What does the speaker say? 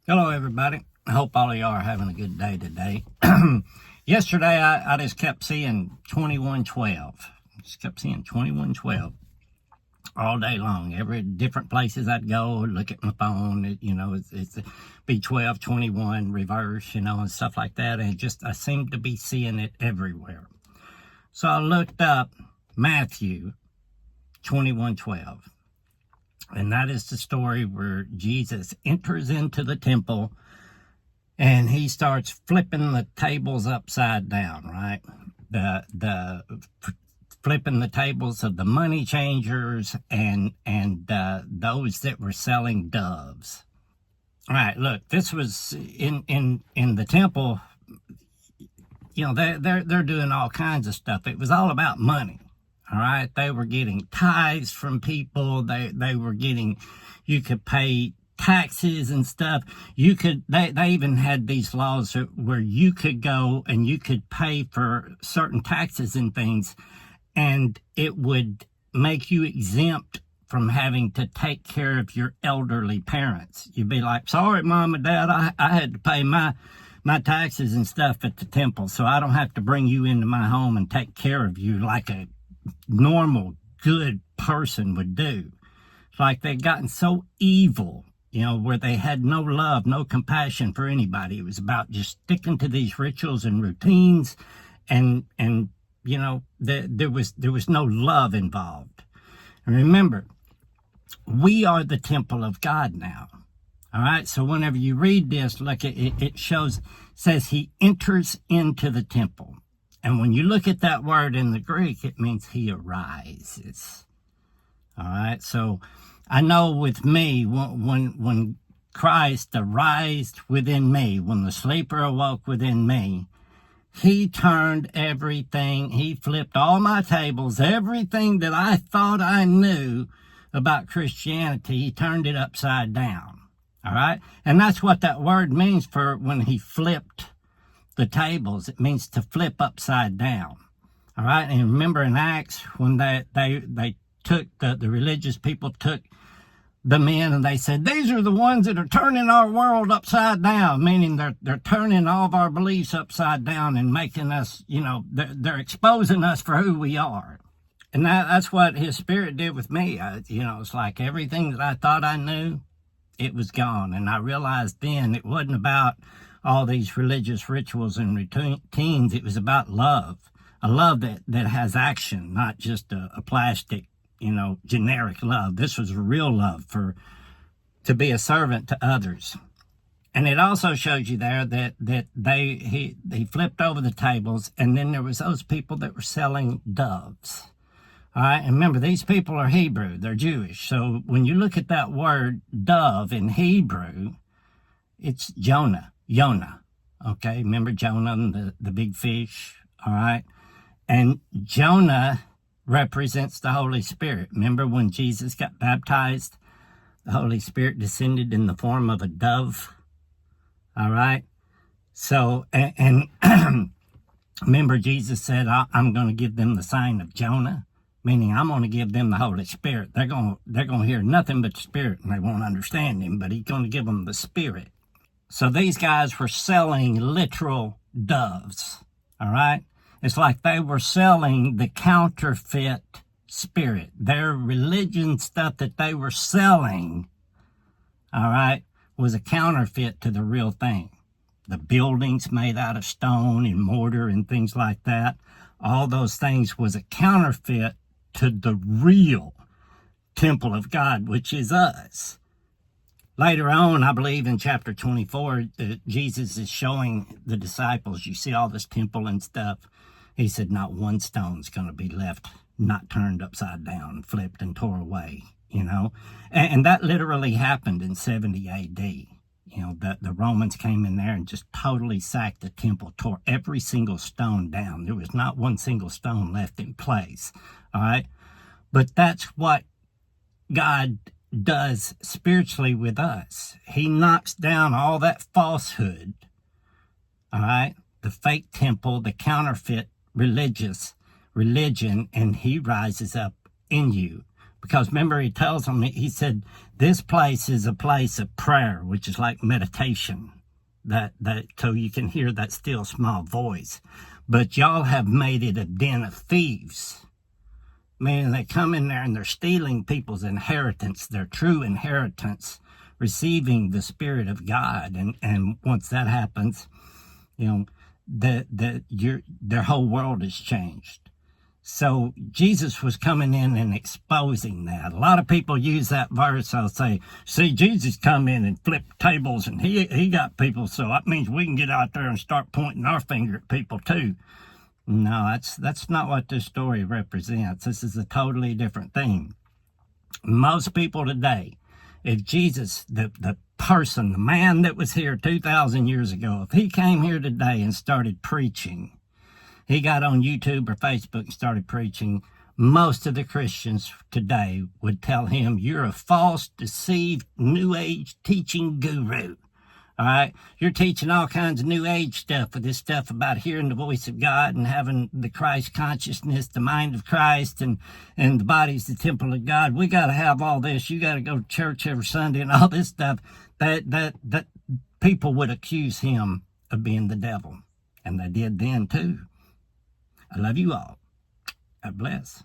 Hello, everybody. I hope all of y'all are having a good day today. Yesterday, I just kept seeing 2112. Just kept seeing 2112 all day long. Every different places I'd go, look at my phone, it's be 1221 reverse, and stuff like that. And I seemed to be seeing it everywhere. So I looked up Matthew 2112. And that is the story where Jesus enters into the temple and he starts flipping the tables upside down, right? The flipping the tables of the money changers and those that were selling doves. All right, look, this was in the temple. They're doing all kinds of stuff. It was all about money. All right, they were getting tithes from people. They were getting, you could pay taxes and stuff. They even had these laws where you could go and you could pay for certain taxes and things, and it would make you exempt from having to take care of your elderly parents. You'd be like, sorry, Mom and Dad, I had to pay my taxes and stuff at the temple, so I don't have to bring you into my home and take care of you like a normal, good person would do. It's like they'd gotten so evil, where they had no love, no compassion for anybody. It was about just sticking to these rituals and routines, and there was no love involved. And remember, we are the temple of God now. All right, so whenever you read this, look, it says he enters into the temple. And when you look at that word in the Greek, it means he arises. All right, so I know with me, when Christ arised within me, when the sleeper awoke within me, he turned everything, he flipped all my tables, everything that I thought I knew about Christianity, he turned it upside down. All right, and that's what that word means for when he flipped the tables. It means to flip upside down. All right, and remember in Acts when they took the religious people took the men and they said, these are the ones that are turning our world upside down, meaning they're turning all of our beliefs upside down and making us, they're exposing us for who we are. And that's what his Spirit did with me. It's like everything that I thought I knew, it was gone. And I realized then it wasn't about all these religious rituals and routines. It was about love, a love that has action, not just a plastic, generic love. This was real love to be a servant to others. And it also shows you there that he flipped over the tables, and then there was those people that were selling doves. All right, and remember, these people are Hebrew, they're Jewish. So when you look at that word dove in Hebrew, it's Jonah. Okay, remember Jonah and the big fish, all right? And Jonah represents the Holy Spirit. Remember when Jesus got baptized, the Holy Spirit descended in the form of a dove, all right? So, and remember Jesus said, I'm going to give them the sign of Jonah, meaning I'm going to give them the Holy Spirit. They're going to hear nothing but the Spirit, and they won't understand him, but he's going to give them the Spirit. So these guys were selling literal doves, all right? It's like they were selling the counterfeit spirit. Their religion stuff that they were selling, all right, was a counterfeit to the real thing. The buildings made out of stone and mortar and things like that, all those things was a counterfeit to the real temple of God, which is us. Later on, I believe in chapter 24, Jesus is showing the disciples, you see all this temple and stuff. He said, not one stone's going to be left, not turned upside down, flipped and tore away, And that literally happened in 70 AD. The Romans came in there and just totally sacked the temple, tore every single stone down. There was not one single stone left in place, all right? But that's what God does spiritually with us. He knocks down all that falsehood, all right, the fake temple, the counterfeit religion, and he rises up in you. Because remember, he tells them, he said, This place is a place of prayer, which is like meditation. So you can hear that still small voice. But y'all have made it a den of thieves. Man, they come in there and they're stealing people's inheritance, their true inheritance, receiving the Spirit of God. And once that happens, you know, their whole world is changed. So Jesus was coming in and exposing that. A lot of people use that verse. I'll say, see, Jesus come in and flipped tables and he got people. So that means we can get out there and start pointing our finger at people too. No, that's not what this story represents. This is a totally different thing. Most people today, if Jesus, the person, the man that was here 2,000 years ago, if he came here today and started preaching, he got on YouTube or Facebook and started preaching, most of the Christians today would tell him, you're a false, deceived, new age teaching guru. All right? You're teaching all kinds of new age stuff with this stuff about hearing the voice of God and having the Christ consciousness, the mind of Christ, and the body's the temple of God. We got to have all this. You got to go to church every Sunday and all this stuff. That people would accuse him of being the devil. And they did then too. I love you all. God bless.